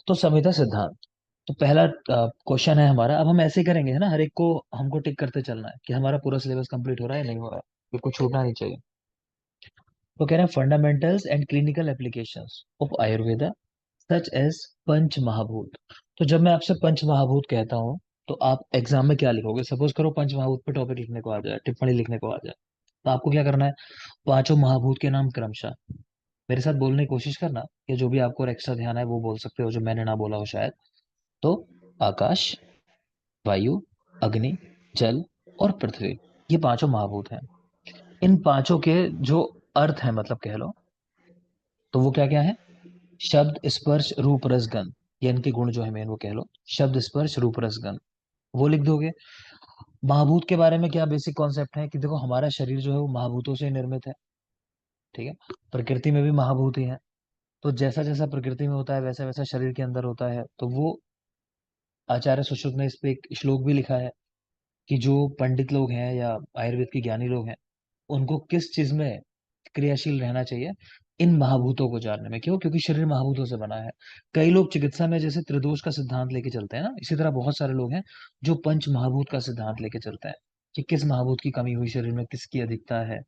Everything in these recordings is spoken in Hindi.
तो संहिता सिद्धांत। तो पहला क्वेश्चन है हमारा, अब हम ऐसे ही करेंगे है ना, हर एक को हमको टिक करते चलना है कि हमारा पूरा सिलेबस कंप्लीट हो रहा है या नहीं हो रहा है, बिल्कुल छूटना नहीं चाहिए। तो कह रहे हैं fundamentals and clinical applications of Ayurveda such as panch mahabhoot. तो जब मैं आपसे पंच महाभूत कहता हूँ तो आप एग्जाम में क्या लिखोगे? सपोज करो पंच महाभूत पे टॉपिक लिखने को आ जाए, टिप्पणी लिखने को आ जाए, तो आपको क्या करना है? पांचों महाभूत के नाम क्रमशः मेरे साथ बोलने की कोशिश करना, या जो भी आपको और एक्स्ट्रा ध्यान है वो बोल सकते हो जो मैंने ना बोला हो शायद। तो आकाश, वायु, अग्नि, जल और पृथ्वी, ये पांचों महाभूत हैं। इन पांचों के जो अर्थ है, मतलब कह लो, तो वो क्या क्या है? शब्द, स्पर्श, रूप, रस, गंध। ये इनके गुण जो है मेन, वो कह लो शब्द, स्पर्श, रूप, रस, गंध, वो लिख दोगे। महाभूत के बारे में क्या बेसिक कॉन्सेप्ट है कि देखो हमारा शरीर जो है वो महाभूतों से निर्मित है। ठीक है, प्रकृति में भी महाभूत ही है। तो जैसा जैसा प्रकृति में होता है वैसा वैसा शरीर के अंदर होता है। तो वो आचार्य सुश्रुत ने इस पे एक श्लोक भी लिखा है कि जो पंडित लोग हैं या आयुर्वेद के ज्ञानी लोग हैं, उनको किस चीज में क्रियाशील रहना चाहिए? इन महाभूतों को जानने में। क्यों? क्योंकि शरीर महाभूतों से बना है। कई लोग चिकित्सा में जैसे त्रिदोष का सिद्धांत लेके चलते हैं ना, इसी तरह बहुत सारे लोग हैं जो पंच महाभूत का सिद्धांत लेके चलते हैं कि किस महाभूत की कमी हुई शरीर में, किसकी अधिकता है।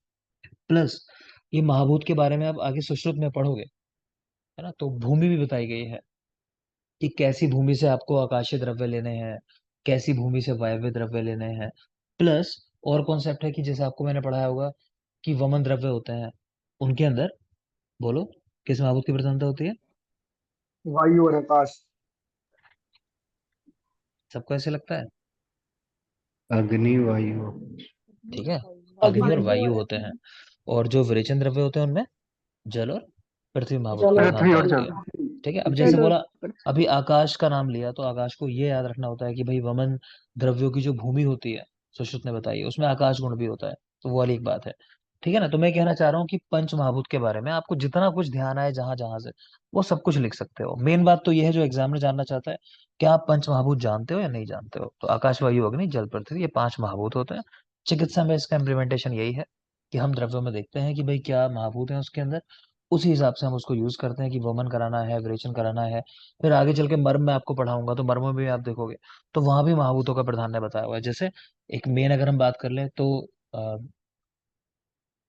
प्लस ये महाभूत के बारे में आप आगे सुश्रुत में पढ़ोगे, है ना, तो भूमि भी बताई गई है कि कैसी भूमि से आपको आकाशीय द्रव्य लेने हैं, कैसी भूमि से वायव्य द्रव्य लेने हैं। प्लस और कॉन्सेप्ट है कि जैसे आपको मैंने पढ़ाया होगा कि वमन द्रव्य होते हैं, उनके अंदर बोलो किस महाभूत की प्रधानता होती है? वायु और आकाश। सबको ऐसे लगता है? अग्नि वायु। ठीक है, अग्नि और अग्नि। वायु होते हैं। और जो विरेचन द्रव्य होते हैं उनमें जल और पृथ्वी महाभूत की जल पृथ्वी प्रधानता और होती जल। है। ठीक है, अब जैसे चलो। बोला, अभी आकाश का नाम लिया तो आकाश को ये याद रखना होता है कि भाई वमन द्रव्यों की जो भूमि होती है, सुश्रुत ने बताई है, उसमें आकाश गुण भी होता है। तो वो वाली एक बात है। ठीक है ना, तो मैं कहना चाह रहा हूँ कि पंच महाभूत के बारे में आपको जितना कुछ ध्यान आए जहां जहां से, वो सब कुछ लिख सकते हो। मेन बात तो ये है जो एग्जामिनर जानना चाहता है, क्या आप पंच महाभूत जानते हो या नहीं जानते हो? तो आकाश, वायु, अग्नि, जल, पृथ्वी, ये पांच महाभूत होते हैं। चिकित्सा में इसका इम्प्लीमेंटेशन यही है कि हम द्रव्यों में देखते हैं कि भाई क्या महाभूत है उसके अंदर, उसी हिसाब से हम उसको यूज करते हैं कि वमन कराना है, विरेचन कराना है। फिर आगे चल के मर्म में आपको पढ़ाऊंगा तो मर्म में भी आप देखोगे तो वहां भी महाभूतों का प्राधान्य बताया हुआ है। जैसे एक मेन अगर हम बात कर लें तो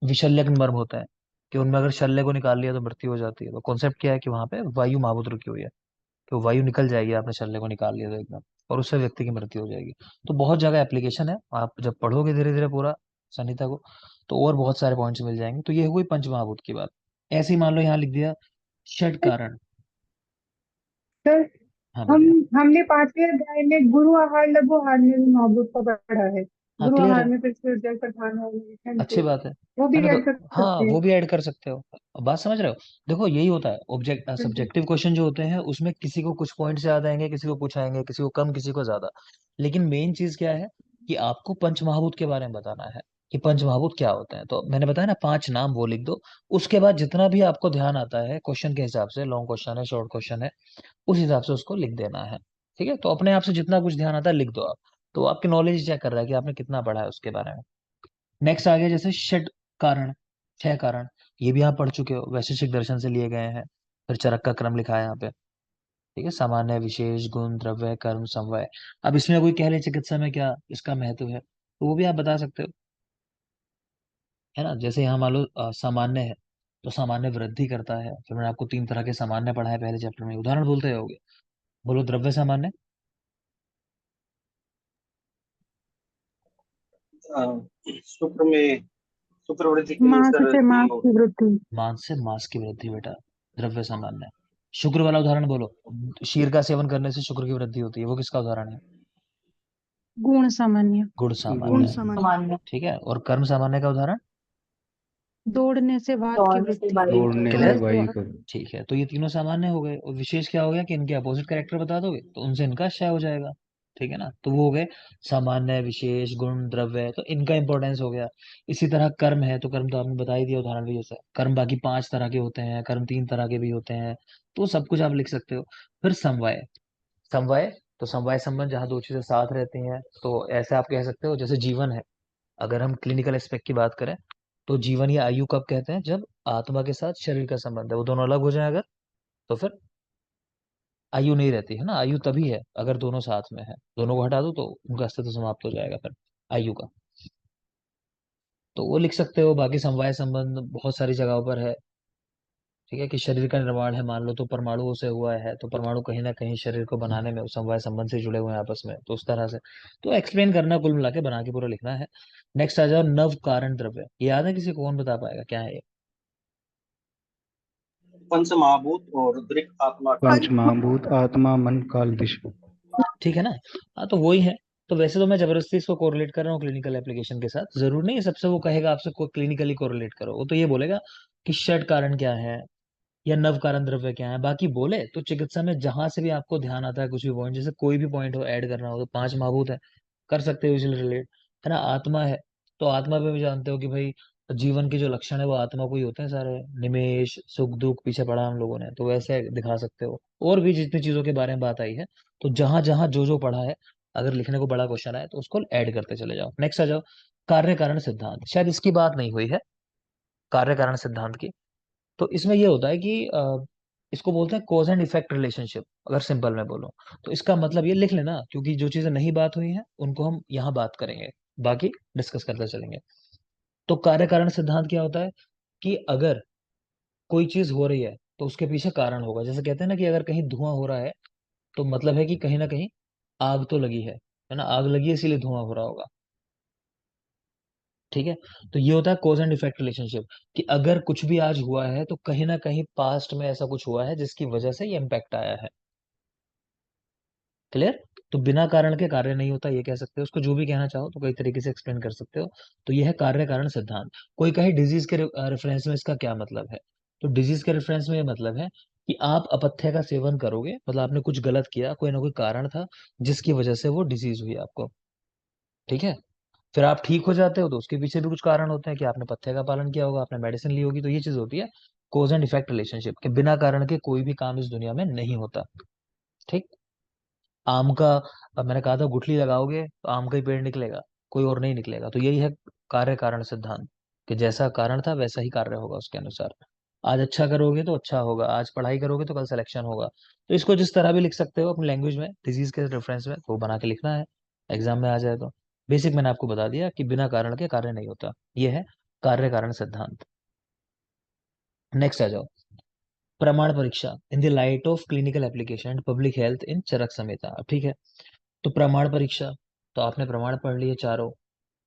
विशल्यक मर्म होता है कि उनमें अगर शल्य को निकाल लिया तो मृत्यु हो जाती है। तो कॉन्सेप्ट क्या है कि वहां पे वायु महाभूत रुकी हुई है, तो वायु निकल जाएगी, आपने शल्य को निकाल लिया तो एकदम, और उससे व्यक्ति की मृत्यु हो जाएगी। तो बहुत जगह एप्लीकेशन है, आप जब पढ़ोगे धीरे धीरे पूरा संहिता को तो और बहुत सारे पॉइंट्स मिल जाएंगे। तो ये हुई पंचमहाभूत की बात। ऐसे ही मान लो यहाँ लिख दिया षट कारण। सर, हाँ हम बोलिए। हमने 5वें अध्याय में गुरु आहार लघु आहार में भी महाभूत को पढ़ा है। हाँ गुरु क्लियर आहार है, में फिर जल प्रधान और निरीक्षण अच्छी थे, बात वो है भी ना। तो ऐड कर हाँ सकते हैं। वो भी ऐड कर सकते हो। अब बात समझ रहे हो? देखो यही होता है, ऑब्जेक्ट हम्म। सब्जेक्टिव क्वेश्चन जो होते हैं उसमें किसी को कुछ पॉइंट्स याद आएंगे, किसी को कुछ आएंगे, किसी को कम, किसी को ज्यादा। लेकिन मेन चीज क्या है कि आपको पंचमहाभूत के बारे में बताना है कि पंचमहाभूत क्या होते हैं। तो मैंने बताया ना, पांच नाम वो लिख दो। उसके बाद जितना भी आपको ध्यान आता है क्वेश्चन के हिसाब से, लॉन्ग क्वेश्चन है, शॉर्ट क्वेश्चन है, उस हिसाब से उसको लिख देना है। ठीक है, तो अपने आप से जितना कुछ ध्यान आता है लिख दो आप। तो आपकी नॉलेज चेक कर रहा है कि आपने कितना पढ़ा है उसके बारे में। नेक्स्ट आ गया जैसे षड कारण, छह कारण। ये भी आप पढ़ चुके हो, वैशेषिक दर्शन से लिए गए हैं। फिर चरक का क्रम लिखा है यहाँ पे। ठीक है, सामान्य, विशेष, गुण, द्रव्य, कर्म, समवाय। अब इसमें कोई कह ले चिकित्सा में क्या इसका महत्व है, तो वो भी आप बता सकते हो, है ना। जैसे यहाँ मान लो सामान्य है, तो सामान्य वृद्धि करता है। फिर मैंने आपको तीन तरह के सामान्य पढ़ा है पहले चैप्टर में, उदाहरण बोलते होगे। बोलो द्रव्य सामान्य। अ, शुक्र में शुक्र वृद्धि के लिए मास सर से मास जो की वृद्धि। मांस से मांस की वृद्धि बेटा, द्रव्य सामान्य। शुक्र वाला उदाहरण बोलो, शीर का सेवन करने से शुक्र की वृद्धि होती है, वो किसका उदाहरण है? गुण सामान्य। गुण गुण सामान्य। सामान्य। ठीक है, और कर्म सामान्य का उदाहरण? दौड़ने से वात की वृद्धि। दौड़ने से क्लियर। वायु का। ठीक है, तो ये तीनों सामान्य हो गए। और विशेष क्या हो गया कि इनके अपोजिट कैरेक्टर बता दोगे तो उनसे इनका क्षय हो जाएगा। ठीक है ना, तो वो हो गए सामान्य, विशेष, गुण, द्रव्य, तो इनका इंपॉर्टेंस हो गया। इसी तरह कर्म है, तो कर्म तो आपने बता ही दिया उदाहरण भी, जैसे कर्म बाकी पांच तरह के होते हैं, कर्म तीन तरह के भी होते हैं। तो सब कुछ आप लिख सकते हो। फिर समवाय। समवाय, तो समवाय संबंध जहाँ दो चीजें साथ रहती हैं, तो ऐसे आप कह सकते हो जैसे जीवन है। अगर हम क्लिनिकल एस्पेक्ट की बात करें तो जीवन या आयु कब कहते हैं? जब आत्मा के साथ शरीर का संबंध है, वो दोनों अलग हो जाए अगर, तो फिर आयु नहीं रहती है ना, आयु तभी है अगर दोनों साथ में है, दोनों को हटा दो तो उनका अस्तित्व समाप्त हो जाएगा फिर आयु का। तो वो लिख सकते हो। बाकी समवाय संबंध बहुत सारी जगहों पर है। ठीक है, कि शरीर का निर्माण है मान लो तो परमाणुओं से हुआ है, तो परमाणु कहीं ना कहीं शरीर को बनाने में समवाय संबंध से जुड़े हुए हैं आपस में, तो उस तरह से तो एक्सप्लेन करना, कुल मिला के बना के पूरा लिखना है। नेक्स्ट आ जाओ, नव कारण द्रव्य। ये याद है किसी को? कौन बता पाएगा क्या है ये? पंच महाभूत और दृक आत्मा का। पंच महाभूत आत्मा मन काल विश्व। ठीक है ना? हाँ तो वही है। तो वैसे तो मैं जबरदस्ती इसको कोरिलेट कर रहा हूँ क्लिनिकल एप्लीकेशन के साथ, जरूर नहीं है सबसे वो कहेगा आपसे को क्लिनिकली कोरिलेट करो, वो तो ये बोलेगा कि षट कारण क्या है या नव कारण द्रव्य क्या है। बाकी बोले तो चिकित्सा में जहां से भी आपको ध्यान आता है कुछ भी पॉइंट, जैसे कोई भी पॉइंट हो ऐड करना हो, तो पांच महाभूत है, कर सकते हो इजिली रिलेट, है ना? आत्मा है, तो आत्मा पे भी जानते हो कि भाई जीवन के जो लक्षण है वो आत्मा को ही होते हैं सारे, निमेश सुख दुख पीछे पढ़ा हम लोगों ने, तो वैसे दिखा सकते हो। और भी जितनी चीजों के बारे में बात आई है, तो जहां जहां जो जो पढ़ा है, अगर लिखने को बड़ा क्वेश्चन आए तो उसको ऐड करते चले जाओ। नेक्स्ट आ जाओ, कार्य कारण सिद्धांत। शायद इसकी बात नहीं हुई है, कार्य कारण सिद्धांत की। तो इसमें ये होता है कि इसको बोलते हैं कॉज एंड इफेक्ट रिलेशनशिप, अगर सिंपल में बोलो तो इसका मतलब ये लिख लेना, क्योंकि जो चीजें नहीं बात हुई हैं उनको हम यहाँ बात करेंगे, बाकी डिस्कस करते चलेंगे। तो कार्य कारण सिद्धांत क्या होता है कि अगर कोई चीज हो रही है तो उसके पीछे कारण होगा। जैसे कहते हैं ना कि अगर कहीं धुआं हो रहा है तो मतलब है कि कहीं ना कहीं आग तो लगी है ना? आग लगी है इसीलिए धुआं हो रहा होगा। ठीक है, तो ये होता है कॉज एंड इफेक्ट रिलेशनशिप, कि अगर कुछ भी आज हुआ है तो कहीं ना कहीं पास्ट में ऐसा कुछ हुआ है जिसकी वजह से ये इम्पैक्ट आया है। क्लियर? तो बिना कारण के कार्य नहीं होता, ये कह सकते हो। उसको जो भी कहना चाहो तो कई तरीके से एक्सप्लेन कर सकते हो। तो ये है कार्य कारण सिद्धांत। कोई कहे डिजीज के रेफरेंस में इसका क्या मतलब है, तो डिजीज के रेफरेंस में ये मतलब है कि आप अपथ्य का सेवन करोगे, मतलब आपने कुछ गलत किया, कोई ना कोई कारण था जिसकी वजह से वो डिजीज हुई आपको। ठीक है, फिर आप ठीक हो जाते हो तो उसके पीछे भी कुछ कारण होते हैं कि आपने पथ्य का पालन किया होगा, आपने मेडिसिन ली होगी, तो ये चीज होती है कोज एंड इफेक्ट रिलेशनशिप, के बिना कारण के कोई भी काम इस दुनिया में नहीं होता। ठीक, आम का, अब मैंने कहा था गुठली लगाओगे तो आम का ही पेड़ निकलेगा, कोई और नहीं निकलेगा। तो यही है कार्य कारण सिद्धांत, कि जैसा कारण था वैसा ही कार्य होगा उसके अनुसार। आज अच्छा करोगे तो अच्छा होगा, आज पढ़ाई करोगे तो कल सिलेक्शन होगा। तो इसको जिस तरह भी लिख सकते हो अपनी लैंग्वेज में, डिजीज के रेफरेंस में, तो बना के लिखना है, एग्जाम में आ जाए तो। बेसिक मैंने आपको बता दिया कि बिना कारण के कार्य नहीं होता, ये है कार्य कारण सिद्धांत। नेक्स्ट आ जाओ, praman pariksha in the light of clinical application and public health in Charak Samhita. अब ठीक है, तो प्रमाण परीक्षा, तो आपने प्रमाण पढ़ लिए चारों,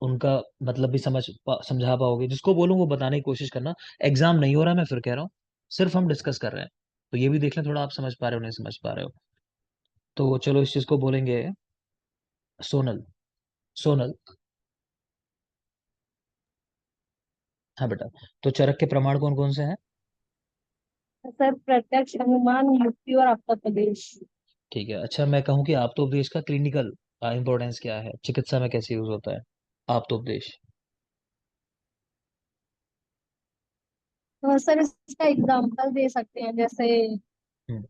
उनका मतलब भी समझा पाओगे। जिसको बोलूँ वो बताने की कोशिश करना, एग्जाम नहीं हो रहा, मैं फिर कह रहा हूँ, सिर्फ हम डिस्कस कर रहे हैं। तो ये भी देख लें थोड़ा आप समझ पा रहे हो नहीं समझ पा रहे हो। तो चलो इस चीज को बोलेंगे सोनल। सोनल, हाँ बेटा, तो चरक के प्रमाण कौन कौन से हैं? सर, प्रत्यक्ष, अनुमान, युक्ति और अर्थोपदेश। ठीक है, अच्छा मैं कहूँ कि आप्तोपदेश का क्लिनिकल इंपॉर्टेंस क्या है, चिकित्सा में कैसे यूज होता है आप्तोपदेश? तो सर इसका एग्जाम्पल दे सकते हैं, जैसे हम्म,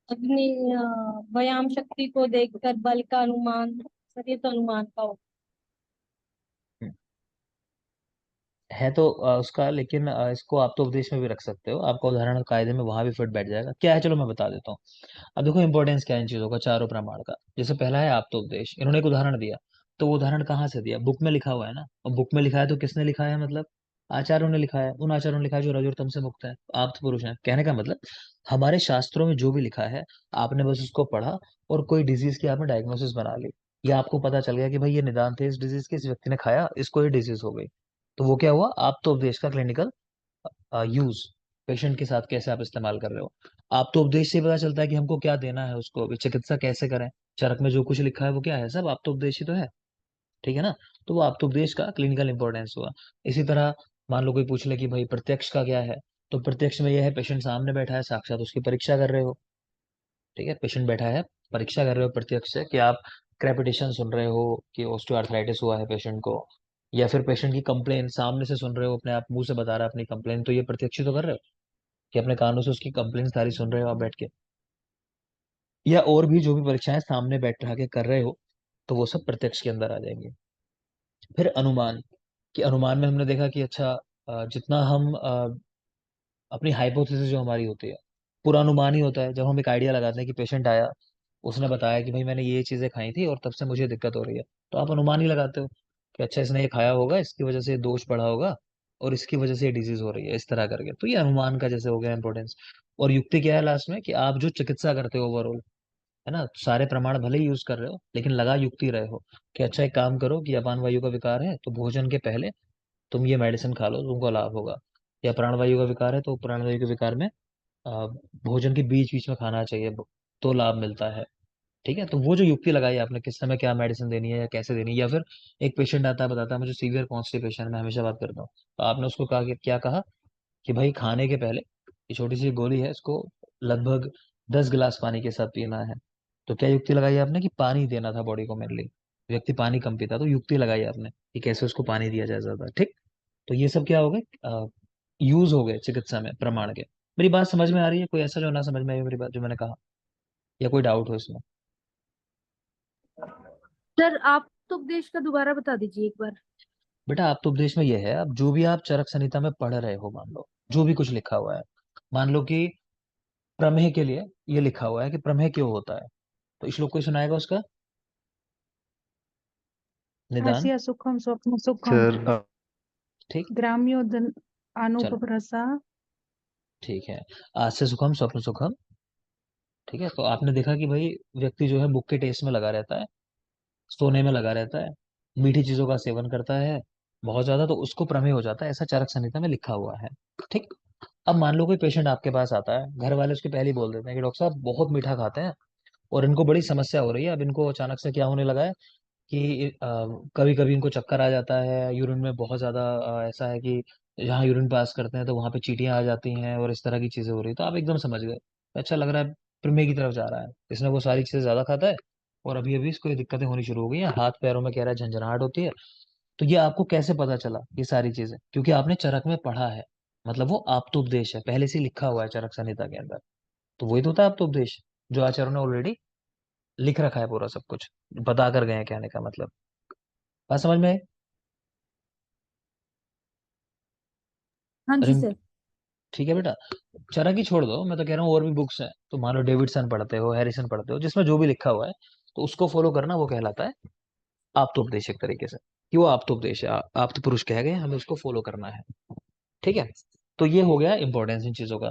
अग्नि व्यायाम शक्ति को देखकर बल का अनुमान। सर ये तो अनुमान का हो। हम्म। है तो उसका, लेकिन इसको आप तो उपदेश में भी रख सकते हो, आपका उदाहरण कायदे में वहां भी फिट बैठ जाएगा। क्या है चलो मैं बता देता हूँ। अब देखो इंपॉर्टेंस क्या है इन चीजों का, चारों प्रमाण का। जैसे पहला है आप तो उपदेश, इन्होंने एक उदाहरण दिया, तो वो उदाहरण कहाँ से दिया? बुक में लिखा हुआ है ना, और बुक में लिखा है तो किसने लिखा है? मतलब आचार्यों ने लिखा है, उन आचार्यों ने लिखा है जो रज और तम से मुक्त है, आप तो पुरुष हैं। कहने का मतलब हमारे शास्त्रों में जो भी लिखा है, आपने बस उसको पढ़ा और कोई डिजीज की आपने डायग्नोसिस बना ली, या आपको पता चल गया कि भाई ये निदान थे इस डिजीज के, इस व्यक्ति ने खाया, इसको ये डिजीज हो गई, तो वो क्या हुआ? आप तो उपदेश का क्लिनिकल यूज, पेशेंट के साथ कैसे आप इस्तेमाल कर रहे हो। आप तो उपदेश से ही पता चलता है कि हमको क्या देना है उसको, अभी चिकित्सा कैसे करें। चरक में जो कुछ लिखा है वो क्या है? सब आप तो उपदेश ही तो है। ठीक है ना? तो वो आप तो उपदेश का क्लिनिकल इंपॉर्टेंस हुआ। इसी तरह मान लो कोई पूछ ले कि भाई प्रत्यक्ष का क्या है, तो प्रत्यक्ष में यह है पेशेंट सामने बैठा है, साक्षात उसकी परीक्षा कर रहे हो। ठीक है, पेशेंट बैठा है, परीक्षा कर रहे हो प्रत्यक्ष से, कि आप क्रेपिटेशन सुन रहे हो कि ऑस्टियोआर्थराइटिस हुआ है पेशेंट को, या फिर पेशेंट की कंप्लेन सामने से सुन रहे हो, अपने आप मुंह से बता रहा है अपनी कंप्लेन, तो ये प्रत्यक्ष ही तो कर रहे हो, कि अपने कानों से उसकी कंप्लेन सारी सुन रहे हो आप बैठ के। या और भी जो भी परीक्षाएं सामने बैठ रहा के कर रहे हो, तो वो सब प्रत्यक्ष के अंदर आ जाएंगे। फिर अनुमान, कि अनुमान में हमने देखा कि अच्छा जितना हम अपनी हाइपोथेसिस जो हमारी होती है पूर्वानुमान ही होता है। जब हम एक आइडिया लगाते हैं कि पेशेंट आया, उसने बताया कि भाई मैंने ये चीजें खाई थी और तब से मुझे दिक्कत हो रही है, तो आप अनुमान ही लगाते हो कि अच्छा इसने ये खाया होगा, इसकी वजह से दोष बढ़ा होगा और इसकी वजह से ये डिजीज हो रही है, इस तरह करके। तो ये अनुमान का जैसे हो गया इंपॉर्टेंस। और युक्ति क्या है लास्ट में, कि आप जो चिकित्सा करते हो ओवरऑल, है ना, सारे प्रमाण भले ही यूज कर रहे हो लेकिन लगा युक्ति रहे हो कि अच्छा एक काम करो कि अपान वायु का विकार है तो भोजन के पहले तुम ये मेडिसिन खा लो, तुमको लाभ होगा। या प्राणवायु का विकार है तो प्राणवायु के विकार में आ, भोजन के बीच बीच में खाना चाहिए, तो लाभ मिलता है। ठीक है, तो वो जो युक्ति लगाई आपने, किस समय क्या मेडिसिन देनी है या कैसे देनी है, या फिर एक पेशेंट आता है बताता है मुझे सीवियर कॉन्स्टिपेशन, मैं हमेशा बात करता हूँ, तो आपने उसको कहा कि क्या कहा कि भाई खाने के पहले ये छोटी सी गोली है, इसको लगभग 10 गिलास पानी के साथ पीना है। तो क्या युक्ति लगाई आपने कि पानी देना था बॉडी को मेनली, व्यक्ति पानी कम पीता, तो युक्ति लगाई आपने कि कैसे उसको पानी दिया जाए ज्यादा। ठीक, तो ये सब क्या हो गए, यूज हो गए चिकित्सा में प्रमाण के। मेरी बात समझ में आ रही है? कोई ऐसा जो ना समझ में आई हो मेरी बात जो मैंने कहा, या कोई डाउट हो इसमें? सर आप तो उपदेश का दोबारा बता दीजिए एक बार। बेटा आप तो उपदेश में ये है, अब जो भी आप चरक संहिता में पढ़ रहे हो, मान लो जो भी कुछ लिखा हुआ है, मान लो कि प्रमेय के लिए ये लिखा हुआ है कि प्रमेय क्यों होता है, तो श्लोक कोई सुनाएगा उसका निदान? हास्य सुखम स्वप्न सुखम सर ठीक, ग्राम्योदन चलो अनुपरसा। ठीक है। आज से सुखम स्वप्न सुखम। ठीक है, तो आपने देखा कि भाई व्यक्ति जो है बुक के टेस्ट में लगा रहता है, सोने में लगा रहता है, मीठी चीजों का सेवन करता है बहुत ज्यादा, तो उसको प्रमेय हो जाता है, ऐसा चरक संहिता में लिखा हुआ है। ठीक, अब मान लो कोई पेशेंट आपके पास आता है, घर वाले उसके पहले ही बोल देते हैं कि डॉक्टर साहब बहुत मीठा खाते हैं और इनको बड़ी समस्या हो रही है। अब इनको अचानक से क्या होने लगा है कि कभी कभी इनको चक्कर आ जाता है, यूरिन में बहुत ज्यादा ऐसा है कि जहाँ यूरिन पास करते हैं तो वहां पे चींटियां आ जाती हैं और इस तरह की चीजें हो रही है। तो आप एकदम समझ गए, अच्छा लग रहा है प्रमेय की तरफ जा रहा है, इसने वो सारी चीजें ज्यादा खाता है और अभी अभी इसको ये दिक्कतें होनी शुरू हो गई हैं, हाथ पैरों में कह रहा है झंझनाहट होती है। तो ये आपको कैसे पता चला ये सारी चीजें? क्योंकि आपने चरक में पढ़ा है, मतलब वो आप्तोपदेश है, पहले से ही लिखा हुआ है चरक संहिता के अंदर। तो वही तो होता है आप्तोपदेश, जो आचार्यों ने ऑलरेडी लिख रखा है पूरा सब कुछ, बता कर गए हैं, कहने का मतलब। बात समझ में आई? हाँ जी रिम सर। ठीक है बेटा, चरक ही छोड़ दो, मैं तो कह रहा हूँ और भी बुक्स हैं, तो मान लो डेविडसन पढ़ते हो, हैरिसन पढ़ते हो, जिसमें जो भी लिखा हुआ है तो उसको फॉलो करना, वो कहलाता है आप्तोपदेश एक तरीके से, कि वो आप्तोपदेश है, आप तो पुरुष कह गए, हमें उसको फॉलो करना है। ठीक है, तो ये हो गया इंपॉर्टेंस इन चीजों का।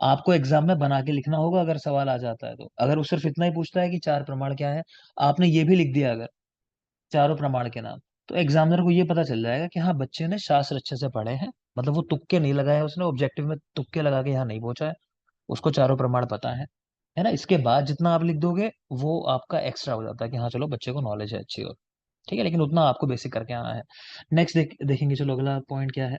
आपको एग्जाम में बना के लिखना होगा अगर सवाल आ जाता है तो। अगर वो सिर्फ इतना ही पूछता है कि चार प्रमाण क्या है, आपने ये भी लिख दिया अगर चारों प्रमाण के नाम, तो एग्जामिनर को ये पता चल जाएगा कि हाँ बच्चे ने शास्त्र अच्छे से पढ़े हैं, मतलब वो तुक्के नहीं लगाए हैं, उसने ऑब्जेक्टिव में तुक्के लगा के यहाँ नहीं पहुंचा है, उसको चारों प्रमाण पता है ना। इसके बाद जितना आप लिख दोगे वो आपका एक्स्ट्रा हो जाता है कि हाँ चलो बच्चे को नॉलेज है अच्छी और। ठीक है, लेकिन उतना आपको बेसिक करके आना है। नेक्स्ट देखेंगे, चलो अगला पॉइंट क्या है।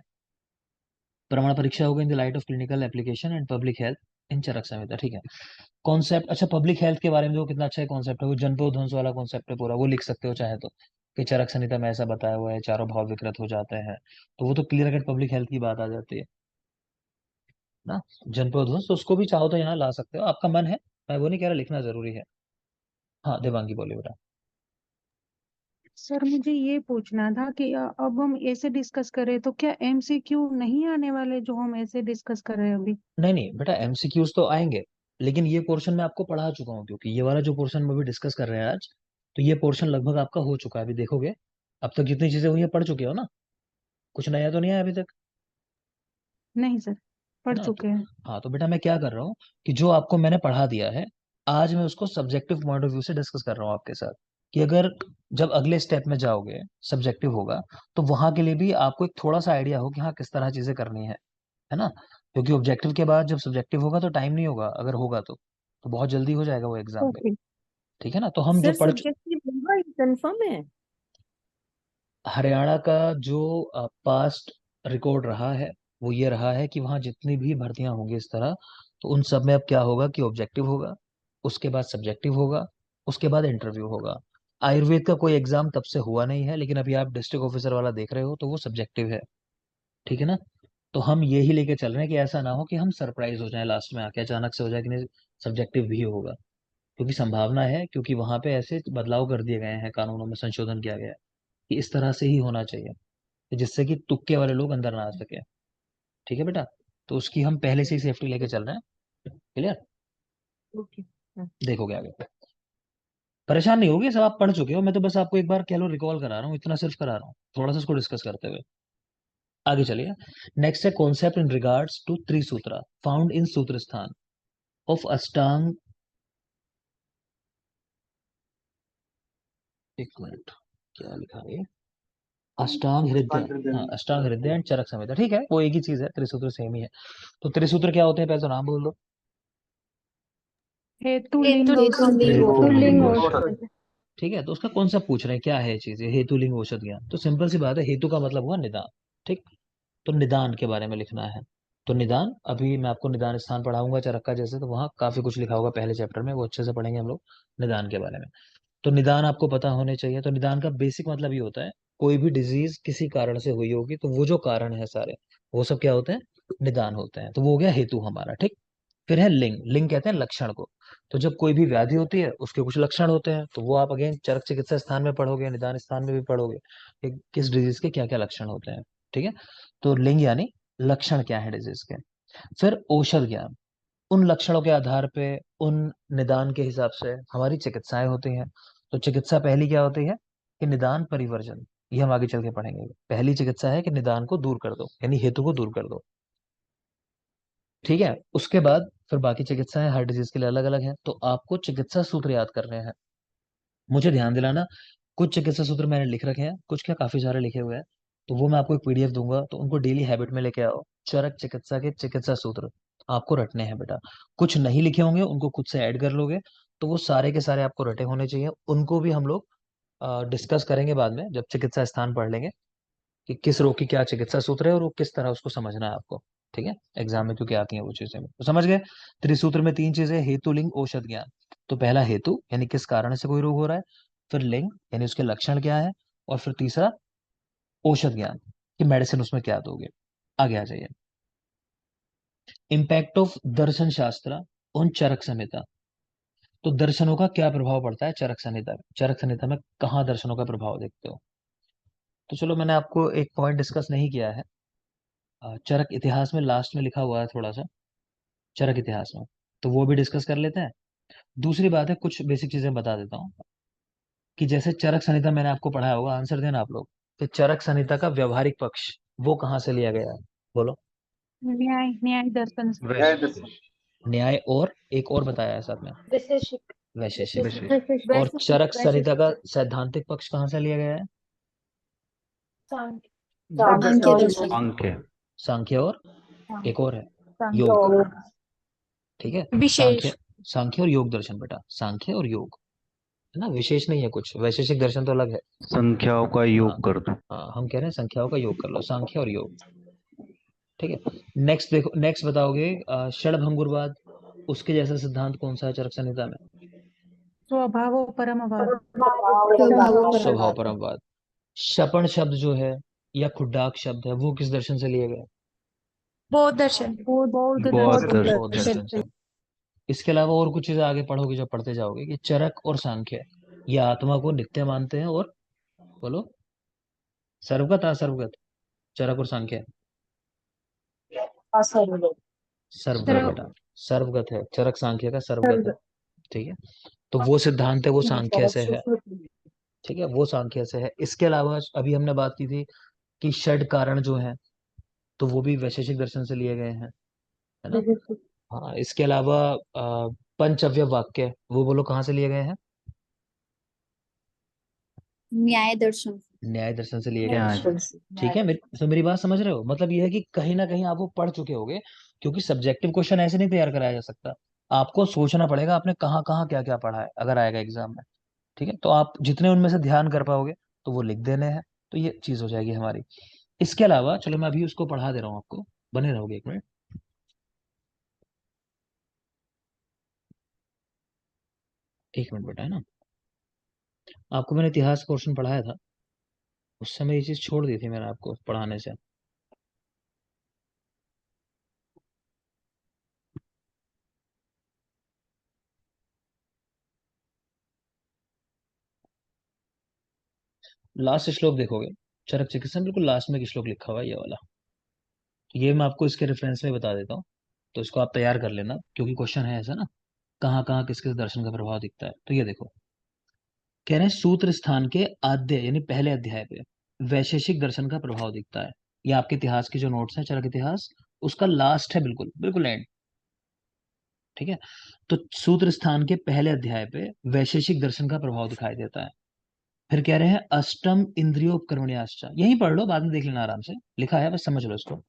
प्रमाण परीक्षा होगा in the light of clinical application and public health in Charak Samhita. ठीक है, कॉन्सेप्ट, अच्छा पब्लिक हेल्थ के बारे में जो कितना अच्छा है कॉन्सेप्ट है, वो जनपद ध्वंस वाला कॉन्सेप्ट है पूरा, वो लिख सकते हो चाहे तो, कि चरक संहिता में ऐसा बताया हुआ है, चारों भाव विकृत हो जाते हैं, तो वो तो क्लियर कट पब्लिक हेल्थ की बात आ जाती है ना। जनपद ध्वंस तो उसको भी चाहो तो यहाँ ला सकते हो, आपका मन है, मैं वो नहीं कह रहा लिखना जरूरी है। हाँ देवांगी बोलिए बेटा। सर मुझे ये पूछना था कि अब हम ऐसे डिस्कस करें तो क्या एमसीक्यू नहीं आने वाले जो हम ऐसे डिस्कस कर रहे हैं अभी? नहीं नहीं बेटा, एमसीक्यूज तो आएंगे, लेकिन ये पोर्शन मैं आपको पढ़ा चुका हूँ, क्योंकि ये वाला जो पोर्शन में भी डिस्कस कर रहे हैं आज, तो ये पोर्शन लगभग आपका हो चुका है, अभी देखोगे अब तक जितनी चीजें हुई है पढ़ चुके हो ना, कुछ नया तो नहीं है अभी तक, नहीं सर, है पढ़ ना। तो चुके हैं। हाँ, तो बेटा मैं क्या कर रहा हूँ कि जो आपको मैंने पढ़ा दिया है, आज मैं उसको सब्जेक्टिव पॉइंट ऑफ व्यू से डिस्कस कर रहा हूँ आपके साथ, कि अगर जब अगले स्टेप में जाओगे सब्जेक्टिव होगा, तो वहां के लिए भी आपको एक थोड़ा सा आइडिया हो कि हाँ किस तरह चीजें करनी है ना। क्योंकि ऑब्जेक्टिव के बाद जब सब्जेक्टिव होगा तो टाइम नहीं होगा, अगर होगा तो बहुत जल्दी हो जाएगा वो एग्जाम में। ओके ठीक है ना, तो हम जो सर, पढ़ सब्जेक्टिव होगा ये कंफर्म है? हरियाणा का जो पास्ट रिकॉर्ड रहा है वो ये रहा है कि वहाँ जितनी भी भर्तियां होंगी इस तरह, तो उन सब में अब क्या होगा कि ऑब्जेक्टिव होगा, उसके बाद सब्जेक्टिव होगा, उसके बाद इंटरव्यू होगा। आयुर्वेद का कोई एग्जाम तब से हुआ नहीं है, लेकिन अभी आप डिस्ट्रिक्ट ऑफिसर वाला देख रहे हो तो वो सब्जेक्टिव है। ठीक है ना, तो हम यही लेके चल रहे हैं कि ऐसा ना हो कि हम सरप्राइज हो जाए लास्ट में आके, अचानक से हो जाए कि नहीं सब्जेक्टिव भी होगा, क्योंकि संभावना है, क्योंकि वहां पे ऐसे बदलाव कर दिए गए हैं, कानूनों में संशोधन किया गया है कि इस तरह से ही होना चाहिए, कि जिससे कि तुक्के वाले लोग अंदर ना आ सके। ठीक है बेटा, तो उसकी हम पहले से ही सेफ्टी लेके चल रहे हैं। क्लियर? ओके। देखोगे आगे, परेशान नहीं होगे, सब आप पढ़ चुके हो, मैं तो बस आपको एक बार कह लो रिकॉल करा रहा हूँ, इतना सिर्फ करा रहा हूँ, थोड़ा सा इसको डिस्कस करते हुए आगे चलिए। नेक्स्ट है concept in regards to Trisutra found in Sutra Sthana of अष्टांग, एक मिनट, क्या लिखा है ये? अष्टांग हृदय, हाँ अष्टांग हृदय एंड चरक संहिता, ठीक है, वो एक ही चीज है, त्रिसूत्र सेम ही है। तो त्रिसूत्र क्या होते हैं, पहले तो नाम बोल दो। हेतु लिंग लिंग औषध। ठीक है, तो उसका कॉन्सेप्ट पूछ रहे हैं, क्या है ये चीज, ये हेतु लिंग औषध ज्ञान। तो सिंपल सी बात है, हेतु का मतलब हुआ निदान, ठीक। तो निदान के बारे में लिखना है। तो निदान, अभी मैं आपको निदान स्थान पढ़ाऊंगा चरक्का जैसे, तो वहाँ काफी कुछ लिखा होगा पहले चैप्टर में, वो अच्छे से पढ़ेंगे हम लोग निदान के बारे में। तो निदान आपको पता होने चाहिए। तो निदान का बेसिक मतलब ये होता है, कोई भी डिजीज किसी कारण से हुई होगी, तो वो जो कारण है सारे, वो सब क्या होते हैं, निदान होते हैं। तो वो हो गया हेतु हमारा, ठीक। फिर है लिंग, लिंग कहते हैं लक्षण को। तो जब कोई भी व्याधि होती है, उसके कुछ लक्षण होते हैं, तो वो आप अगेन चरक चिकित्सा स्थान में पढ़ोगे, निदान स्थान में भी पढ़ोगे कि किस डिजीज के क्या क्या लक्षण होते हैं, ठीक है। तो लिंग यानी लक्षण क्या है डिजीज के। फिर औषध ज्ञान, उन लक्षणों के आधार पे, उन निदान के हिसाब से हमारी चिकित्साएं होती हैं। तो चिकित्सा पहली क्या होती है, कि निदान परिवर्जन, ये हम आगे चल के पढ़ेंगे। पहली चिकित्सा है कि निदान को दूर कर दो, यानी हेतु को दूर कर दो, ठीक है। उसके बाद फिर बाकी चिकित्साएं हर डिजीज के लिए अलग अलग हैं। तो आपको चिकित्सा सूत्र याद करने हैं। मुझे ध्यान दिलाना, कुछ चिकित्सा सूत्र मैंने लिख रखे हैं, कुछ क्या काफी सारे लिखे हुए हैं। तो वो मैं आपको एक पीडीएफ दूंगा, तो उनको डेली हैबिट में लेके आओ। चरक चिकित्सा के चिकित्सा सूत्र आपको रटने हैं बेटा। कुछ नहीं लिखे होंगे, उनको खुद से ऐड कर लोगे, तो वो सारे के सारे आपको रटे होने चाहिए। उनको भी हम लोग डिस्कस करेंगे बाद में, जब चिकित्सा स्थान पढ़ लेंगे, कि किस रोग की क्या चिकित्सा सूत्र है और वो किस तरह उसको समझना है आपको, ठीक है। एग्जाम में क्योंकि आती हैं वो चीजें, तो समझ गए। त्रिसूत्र में तीन चीजें, हेतु लिंग औषध ज्ञान। तो पहला हेतु यानी किस कारण से कोई रोग हो रहा है, फिर लिंग यानी उसके लक्षण क्या है, और फिर तीसरा औषध ज्ञान, कि मेडिसिन उसमें क्या दोगे। आगे आ जाइए। इम्पैक्ट ऑफ दर्शन शास्त्र ऑन चरक संहिता। तो दर्शनों का क्या प्रभाव पड़ता है चरक संहिता में, चरक संहिता में कहाँ दर्शनों का प्रभाव देखते हो। तो चलो, मैंने आपको एक पॉइंट डिस्कस नहीं किया है, चरक इतिहास में लास्ट में लिखा हुआ है थोड़ा सा, चरक इतिहास में, तो वो भी डिस्कस कर लेते हैं। दूसरी बात है, कुछ बेसिक चीजें बता देता हूँ, कि जैसे चरक संहिता मैंने आपको पढ़ाया होगा, आंसर देना आप लोग, कि चरक संहिता का व्यवहारिक पक्ष वो कहाँ से लिया गया है, बोलो। न्याय, न्याय दर्शन से। न्याय दर्शन। न्याय, और एक और बताया है साथ में, वैशेषिक वैशेषिक। विशेष। और चरक संहिता का सैद्धांतिक पक्ष कहाँ से लिया गया है, सांख्य दर्शन अंक सांख्य, और एक और है योग, ठीक है। विशेष सांख्य, सांख्य और योग दर्शन बेटा, सांख्य और योग, है ना, विशेष नहीं है कुछ, वैशेषिक दर्शन तो अलग है। संख्याओं का हाँ, योग कर दो। हाँ हम कह रहे हैं संख्याओं का योग कर लो, सांख्य और योग, ठीक है। नेक्स्ट देखो, नेक्स्ट बताओगे षडभंगुरवाद, उसके जैसा सिद्धांत कौन सा है चरक संहिता में, स्वभाव परमवाद। स्वभाव परमवाद। शपण शब्द जो है, या खुड्डाक शब्द है, वो किस दर्शन से लिए गए, बौद्ध दर्शन बौद्ध बौद्ध दर्शन। बौद्ध दर्शन। दर्शन से। इसके अलावा और कुछ चीजें आगे पढ़ोगे, जब पढ़ते जाओगे, कि चरक और सांख्य ये आत्मा को नित्य मानते हैं, और बोलो सर्वगत असर्वगत, चरक और सांख्य सर्वगत बेटा, सर्वगत है चरक, सांख्य का सर्वगत है, ठीक है। तो वो सिद्धांत है, वो सांख्य से है, ठीक है, वो सांख्य से है। इसके अलावा अभी हमने बात की थी कि षड कारण जो है, तो वो भी वैशेषिक दर्शन से लिए गए हैं, है ना। हाँ, इसके अलावा पंचअवयव वाक्य, वो बोलो कहाँ से लिए गए हैं, न्याय दर्शन। न्याय दर्शन से लिए गए न्याय। हैं, ठीक है। तो मेरी बात समझ रहे हो, मतलब ये है कि कहीं ना कहीं आप वो पढ़ चुके होगे, क्योंकि सब्जेक्टिव क्वेश्चन ऐसे नहीं तैयार कराया जा सकता। आपको सोचना पड़ेगा आपने कहाँ कहाँ क्या क्या पढ़ा है, अगर आएगा एग्जाम में, ठीक है। तो आप जितने उनमें से ध्यान कर पाओगे, तो वो लिख देने हैं, तो ये चीज हो जाएगी हमारी। इसके अलावा चलो, मैं अभी उसको पढ़ा दे रहा हूँ आपको, बने रहोगे एक मिनट, एक मिनट बेटा, है ना। आपको मैंने इतिहास पोर्शन पढ़ाया था, उस समय ये चीज छोड़ दी थी मैंने आपको पढ़ाने से। लास्ट श्लोक देखोगे, चरक चिकित्सा में बिल्कुल लास्ट में एक श्लोक लिखा हुआ है, ये वाला। तो ये मैं आपको इसके रेफरेंस में बता देता हूँ, तो इसको आप तैयार कर लेना, क्योंकि क्वेश्चन है ऐसा ना, कहाँ कहाँ किस किस दर्शन का प्रभाव दिखता है। तो ये देखो, कह रहे हैं सूत्र स्थान के आद्य यानी पहले अध्याय पे वैशेषिक दर्शन का प्रभाव दिखता है। ये आपके इतिहास के जो नोट्स हैं, चरक इतिहास, उसका लास्ट है, बिल्कुल बिल्कुल एंड। ठीक है, तो सूत्र स्थान के पहले अध्याय पे वैशेषिक दर्शन का प्रभाव दिखाई देता है। फिर कह रहे हैं अष्टम इंद्रियोपकर्मण्याश्च, यही पढ़ लो, बाद में देख लेना आराम से, लिखा है बस समझ लो इसको। कह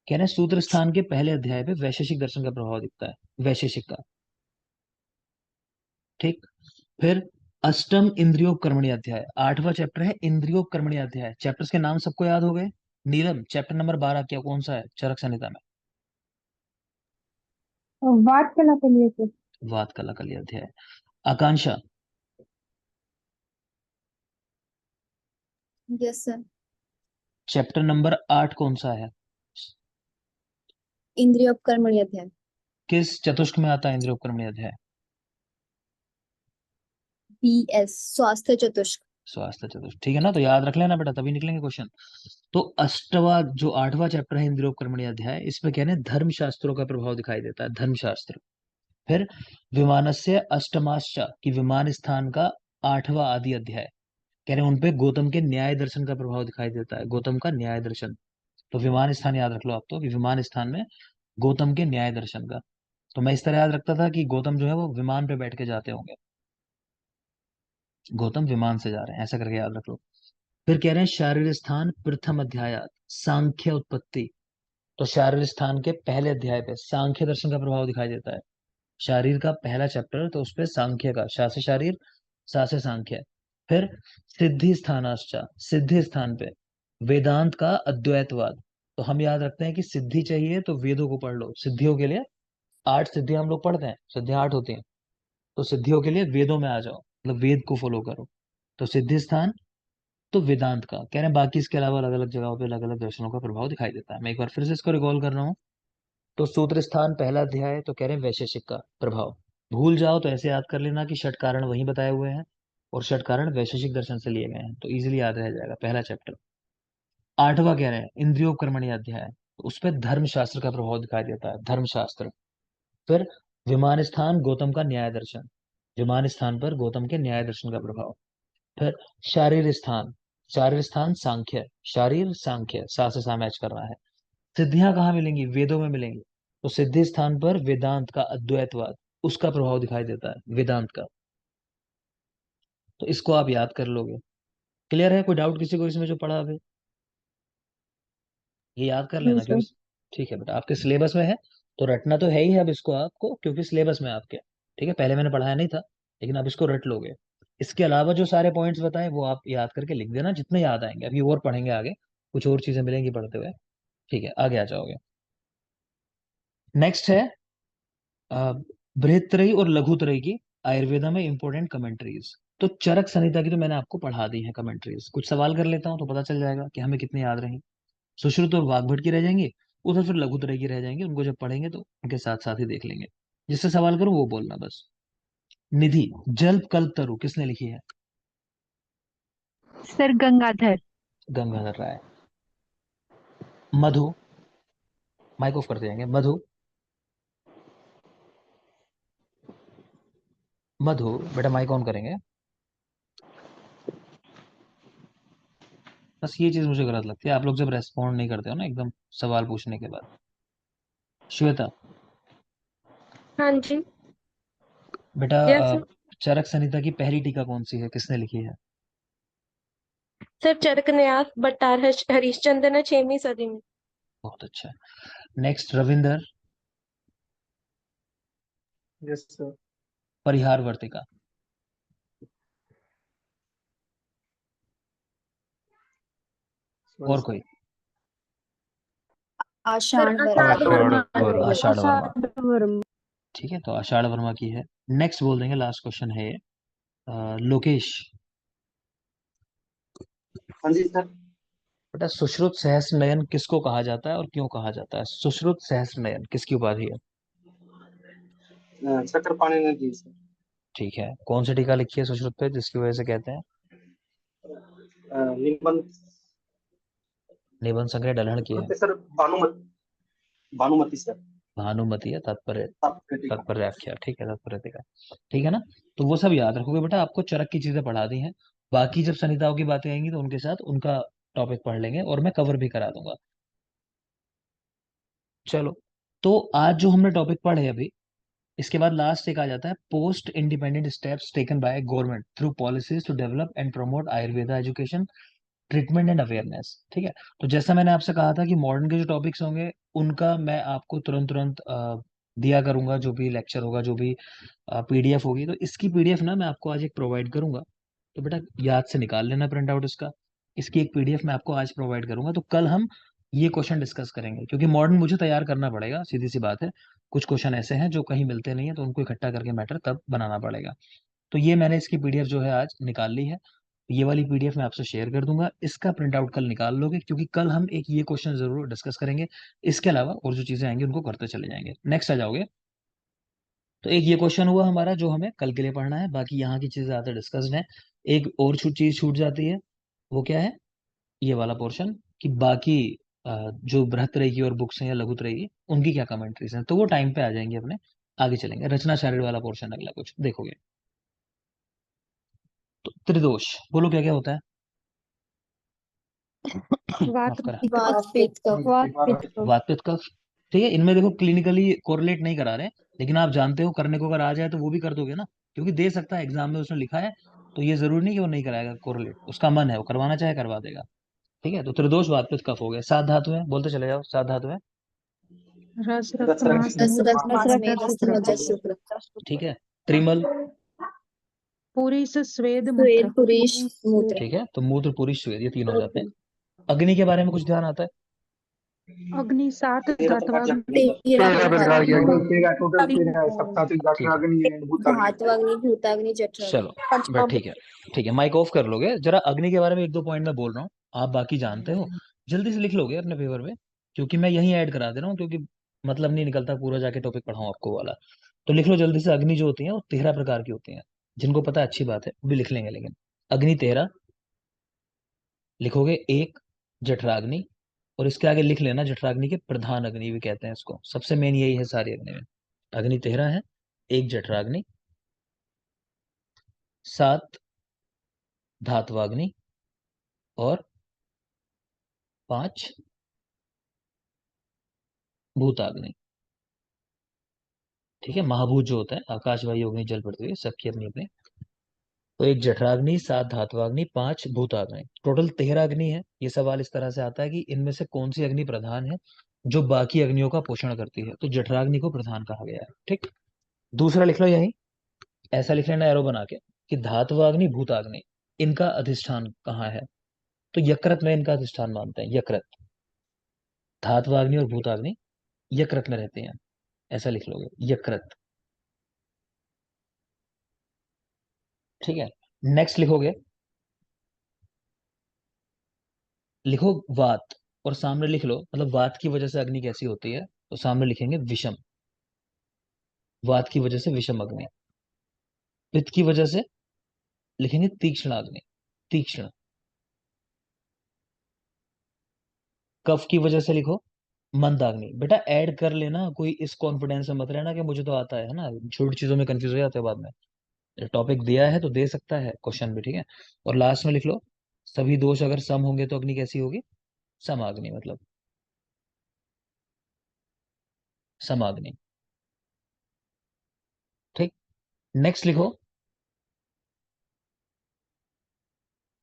रहे हैं सूत्र स्थान के पहले अध्याय पे वैशेषिक दर्शन का प्रभाव दिखता है, वैशेषिक का। ठीक, फिर अष्टम इंद्रियोपकर्मणी अध्याय, 8वां चैप्टर है इंद्रियोपकर्मणी अध्याय। चैप्टर्स के नाम सबको याद हो गए? नीलम, चैप्टर नंबर 12 क्या कौन सा है चरक संहिता में? वाट कला के लिए सर। वात कला कली अध्याय। आकांक्षा, यस सर। चैप्टर नंबर 8 कौन सा है? इंद्रियोपकर्मणी अध्याय। किस चतुष्क में आता है इंद्रियोपकर्मणी अध्याय? BS स्वास्थ्य चतुष्क। स्वास्थ्य चतुष्क, ठीक है ना, तो याद रख लेना बेटा, तभी निकलेंगे क्वेश्चन। तो अष्टवा जो 8वां चैप्टर है इंद्रियोपकर्मणी अध्याय, इसमें कह रहे हैं धर्मशास्त्रों का प्रभाव दिखाई देता है, धर्मशास्त्र। फिर विमानस्य अष्टमाश्च की विमान स्थान का 8वां आदि अध्याय, कह रहे हैं उनपे गौतम के न्याय दर्शन का प्रभाव दिखाई देता है, गौतम का न्याय दर्शन। तो विमान स्थान याद रख लो आप, तो कि विमान स्थान में गौतम के न्याय दर्शन का। तो मैं इस तरह याद रखता था कि गौतम जो है वो विमान पे बैठ के जाते होंगे, गौतम विमान से जा रहे हैं, ऐसा करके याद रख लो। फिर कह रहे हैं शारीर स्थान प्रथम अध्याय सांख्य उत्पत्ति, तो शारीर स्थान के पहले अध्याय पे सांख्य दर्शन का प्रभाव दिखाई देता है। शारीर का पहला चैप्टर, तो उसपे सांख्य का, शा से शारीर, सा से सांख्य। फिर सिद्धि स्थानाश्च, सिद्धि स्थान पे वेदांत का अद्वैतवाद। तो हम याद रखते हैं कि सिद्धि चाहिए तो वेदों को पढ़ लो, सिद्धियों के लिए 8 सिद्धियां हम लोग पढ़ते हैं, सिद्धियां 8 होती हैं, तो सिद्धियों के लिए वेदों में आ जाओ, मतलब वेद को फॉलो करो। तो सिद्धि स्थान, तो वेदांत का, कह रहे हैं बाकी इसके अलावा अलग अलग जगहों पे अलग अलग दर्शनों का प्रभाव दिखाई देता है। मैं एक बार फिर से इसको रिकॉल कर रहा हूँ। तो सूत्र स्थान पहला अध्याय, तो कह रहे हैं वैशेषिक का प्रभाव। भूल जाओ तो ऐसे याद कर लेना कि षट कारण वहीं बताए हुए हैं और षट कारण वैशेषिक दर्शन से लिए गए हैं, तो इजीली याद रह जाएगा पहला चैप्टर। 8वां कह रहे हैं इंद्रियोपकर्मणी अध्याय, तो उस पर धर्मशास्त्र का प्रभाव दिखाई देता है, धर्मशास्त्र। फिर विमान स्थान गौतम का न्याय दर्शन, विमान स्थान पर गौतम के न्याय दर्शन का प्रभाव। फिर शारीर स्थान, शारीर स्थान सांख्य, शारीर सांख्य, सा से सा मैच कर रहा है। सिद्धियां कहाँ मिलेंगी? वेदों में मिलेंगी, तो सिद्धि स्थान पर वेदांत का अद्वैतवाद, उसका प्रभाव दिखाई देता है, वेदांत का। तो इसको आप याद कर लोगे। क्लियर है? कोई डाउट किसी को इसमें जो पढ़ा अभी? ये याद कर नहीं लेना, सर। क्योंकि ठीक है बेटा, आपके सिलेबस में है, तो रटना तो है ही है अब इसको आपको, क्योंकि सिलेबस में है आपके। ठीक है, पहले मैंने पढ़ाया नहीं था, लेकिन आप इसको रट लोगे। इसके अलावा जो सारे पॉइंट्स बताए वो आप याद करके लिख देना, जितने याद आएंगे। अभी और पढ़ेंगे आगे, कुछ और चीजें मिलेंगी पढ़ते हुए। ठीक है, आगे आ जाओगे। नेक्स्ट है बृहत्त्रयी और लघुत्रयी की आयुर्वेदा में इंपॉर्टेंट कमेंट्रीज। तो चरक संहिता की तो मैंने आपको पढ़ा दी है कमेंट्रीज, कुछ सवाल कर लेता हूँ तो पता चल जाएगा कि हमें कितनी याद रही। सुश्रुत और वाग्भट की रह जाएंगी, उधर फिर लघुत्रयी की रह जाएंगी, उनको जब पढ़ेंगे तो उनके साथ साथ ही देख लेंगे। जिससे सवाल करूँ वो बोलना बस। निधि, जल्प कल्प तरु किसने लिखी है? Sir Gangadhar. Gangadhar Rai. Madhu, mike off करते जाएंगे। मधु, मधु बेटा माइक ऑन करेंगे। बस ये चीज मुझे गलत लगती है, आप लोग जब रेस्पॉन्ड नहीं करते हो ना एकदम सवाल पूछने के बाद। श्वेता, हाँ जी। बेटा यस चरक संहिता की पहली टीका कौन सी है, किसने लिखी है? सर, चरक न्यास भट्टार हरिश्चंद्र ने 6वीं सदी में। बहुत अच्छा। Next Ravinder, yes sir. Parihar Vartika. और कोई? आषाढ़ सर वर्मा। आषाढ़ वर्मा। आषाढ़ वर्मा, आषाढ़ वर्मा। ठीक है, तो आषाढ़ वर्मा की है। नेक्स्ट बोल देंगे, लास्ट क्वेश्चन है ये। लोकेश, हाँ जी सर। बेटा सुश्रुत सहस्त्र नयन किसको कहा जाता है और क्यों कहा जाता है? सुश्रुत सहस्त्र नयन किसकी उपाधि है? चक्रपाणि ने दी सर। ठीक है, कौन सी टीका लिखी है सुश्रुत पे जिसकी वजह से कहते हैं? निबंध निबंध संग्रह डलहन की है। Sir Bhanumati, Bhanumati sir. भानुमति है, तात्पर्य तात्पर्य तात्पर्याख्या, ठीक है, तात्पर्य का, ठीक है ना। तो वो सब याद रखोगे बेटा, आपको चरक की चीजें पढ़ा दी हैं। बाकी जब सनिताओं की बातें आएंगी तो उनके साथ उनका टॉपिक पढ़ लेंगे और मैं कवर भी करा दूंगा। चलो, तो आज जो हमने टॉपिक पढ़े अभी, इसके बाद लास्ट एक आ जाता है post independent steps taken by government through policies to develop and promote Ayurveda education, treatment and awareness, ठीक है। तो जैसा मैंने आपसे कहा था कि मॉडर्न के जो टॉपिक्स होंगे उनका मैं आपको तुरंत तुरंत दिया करूंगा, जो भी लेक्चर होगा, जो भी पीडीएफ होगी, तो इसकी पीडीएफ ना मैं आपको आज एक प्रोवाइड करूंगा। तो बेटा याद से निकाल लेना प्रिंट आउट इसका। इसकी एक पीडीएफ मैं आपको आज प्रोवाइड करूंगा, तो कल हम ये क्वेश्चन डिस्कस करेंगे, क्योंकि मॉडर्न मुझे तैयार करना पड़ेगा, सीधी सी बात है। कुछ क्वेश्चन ऐसे हैं जो कहीं मिलते नहीं है, तो उनको इकट्ठा करके मैटर तब बनाना पड़ेगा। तो ये मैंने इसकी पीडीएफ जो है आज निकाल ली है। ये वाली पीडीएफ मैं आपसे शेयर कर दूंगा, इसका प्रिंट आउट कल निकाल लोगे, क्योंकि कल हम एक ये क्वेश्चन जरूर डिस्कस करेंगे। इसके अलावा और जो चीजें आएंगी उनको करते चले जाएंगे। नेक्स्ट आ जाओगे। तो एक ये क्वेश्चन हुआ हमारा जो हमें कल के लिए पढ़ना है, बाकी यहाँ की चीजें ज्यादा डिस्कस्ड है। एक और चीज छूट जाती है, वो क्या है, ये वाला पोर्शन, कि बाकी जो बृहत रहेगी और बुक्स हैं या लघुत रहेगी उनकी क्या कमेंट्रीज हैं, तो वो टाइम पे आ जाएंगे अपने। आगे चलेंगे, रचना शारीर वाला पोर्शन अगला कुछ देखोगे। तो त्रिदोष बोलो क्या क्या होता है। वात माफ करा, वात पित्त कफ वात पित्त कफ, ठीक है। इनमें देखो क्लिनिकली कोरिलेट नहीं करा रहे, लेकिन आप जानते हो करने को अगर आ जाए तो वो भी कर दोगे ना, क्योंकि दे सकता है एग्जाम में उसने लिखा है, तो ये जरूरी नहीं कि वो नहीं कराएगा कोरिलेट, उसका मन है वो करवाना चाहे करवा देगा, ठीक है। तो त्रिदोष वात पित्त कफ हो गया। सात धातु है, बोलते चले जाओ, सात धातु है, रस रक्त रस मांस रस रक्त मूत्र मांस मेद मज्जा शुक्र ठीक है। त्रिमल, पूरी से स्वेद स्वेद मूत्र पुरीश मूत्र ठीक है। तो मूत्र पुरुष श्वेत, ये तीन हो जाते हैं। अग्नि के बारे में कुछ ध्यान आता है। अग्नि सात 13 प्रकार की धात्वाग्नि अग्नि तेरह तेरह प्रकार प्रकार की की अग्नि, अग्नि तेरह टोटल 13 है, सप्तात्विक ठीक है, अग्नि एंड भूताग्नि। धात्वाग्नि भूताग्नि जठराग्नि चलो बस ठीक है, ठीक है। माइक ऑफ कर लोगे जरा। अग्नि के बारे में एक दो पॉइंट मैं बोल रहा हूँ, आप बाकी जानते हो, जल्दी से लिख लोगे अपने पेपर में, क्योंकि मैं यही ऐड करा दे रहा हूँ, क्योंकि मतलब नहीं निकलता पूरा जाके टॉपिक पढ़ाऊँ आपको वाला। तो लिख लो जल्दी से। अग्नि जो होती है वो 13 प्रकार की होती है, जिनको पता है अच्छी बात है, वो भी लिख लेंगे, लेकिन अग्नि 13 लिखोगे। एक जठराग्नि, और इसके आगे लिख लेना जठराग्नि के प्रधान अग्नि भी कहते हैं इसको, सबसे मेन यही है सारी अग्नि में। अग्नि 13 है। एक जठराग्नि, 7 धात्वाग्नि, और 5 भूताग्नि, ठीक है। महाभूत जो होता है आकाश वायु अग्नि जल पृथ्वी, सबकी अपनी अपनी। तो एक जठराग्नि, 7 धात्वाग्नि, 5 भूताग्नि, टोटल 13 अग्नि है। ये सवाल इस तरह से आता है कि इनमें से कौन सी अग्नि प्रधान है जो बाकी अग्नियों का पोषण करती है, तो जठराग्नि को प्रधान कहा गया है, ठीक। दूसरा लिख लो यही, ऐसा लिख लेना एरो बना के, कि धात्वाग्नि भूताग्नि इनका अधिष्ठान कहाँ है, तो यकृत में इनका अधिष्ठान मानते हैं, यकृत। धात्वाग्नि और भूताग्नि यकृत में रहते हैं, ऐसा लिख लोगे, यकृत, ठीक है। नेक्स्ट लिखोगे, लिखो वात, और सामने लिख लो, मतलब वात की वजह से अग्नि कैसी होती है, तो सामने लिखेंगे विषम, वात की वजह से विषम अग्नि। पित्त की वजह से लिखेंगे तीक्ष्ण अग्नि, तीक्ष्ण। कफ की वजह से लिखो मंदाग्नि। बेटा ऐड कर लेना, कोई इस कॉन्फिडेंस में मत रहना कि मुझे तो आता है ना, छोटी चीजों में कंफ्यूज हो जाते हैं बाद में। टॉपिक दिया है तो दे सकता है क्वेश्चन भी, ठीक है। और लास्ट में लिख लो सभी दोष अगर सम होंगे तो अग्नि कैसी होगी, समाग्नि, मतलब समाग्नि, ठीक। नेक्स्ट लिखो,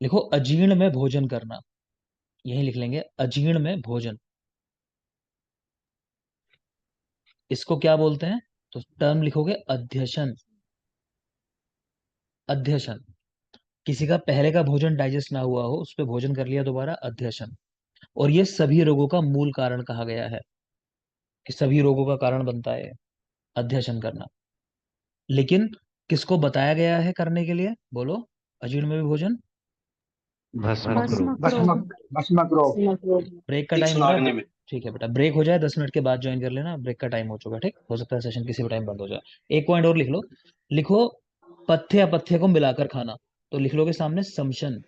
लिखो अजीर्ण में भोजन करना, यही लिख लेंगे, अजीर्ण में भोजन, इसको क्या बोलते हैं, तो टर्म लिखोगे अध्यशन, अध्यशन। किसी का पहले का भोजन डाइजेस्ट ना हुआ हो, उस पर भोजन कर लिया दोबारा, अध्यशन। और ये सभी रोगों का मूल कारण कहा गया है, कि सभी रोगों का कारण बनता है अध्यशन करना। लेकिन किसको बताया गया है करने के लिए, बोलो, अजीर्ण में भी भोजन। भस्मक रोग। भस्मक रोग भस्मक रोग। ब्रेक का टाइम तीक्ष्ण हो रहा अग्नि है, में ठीक है बेटा, ब्रेक हो जाए 10 मिनट के बाद ज्वाइन कर लेना, ब्रेक का टाइम हो चुका है, ठीक। हो सकता है सेशन किसी भी टाइम बंद हो जाए। एक पॉइंट और लिख लो, लिखो पथ्य अपथ्य को मिलाकर खाना, तो लिख लोगे सामने समशन,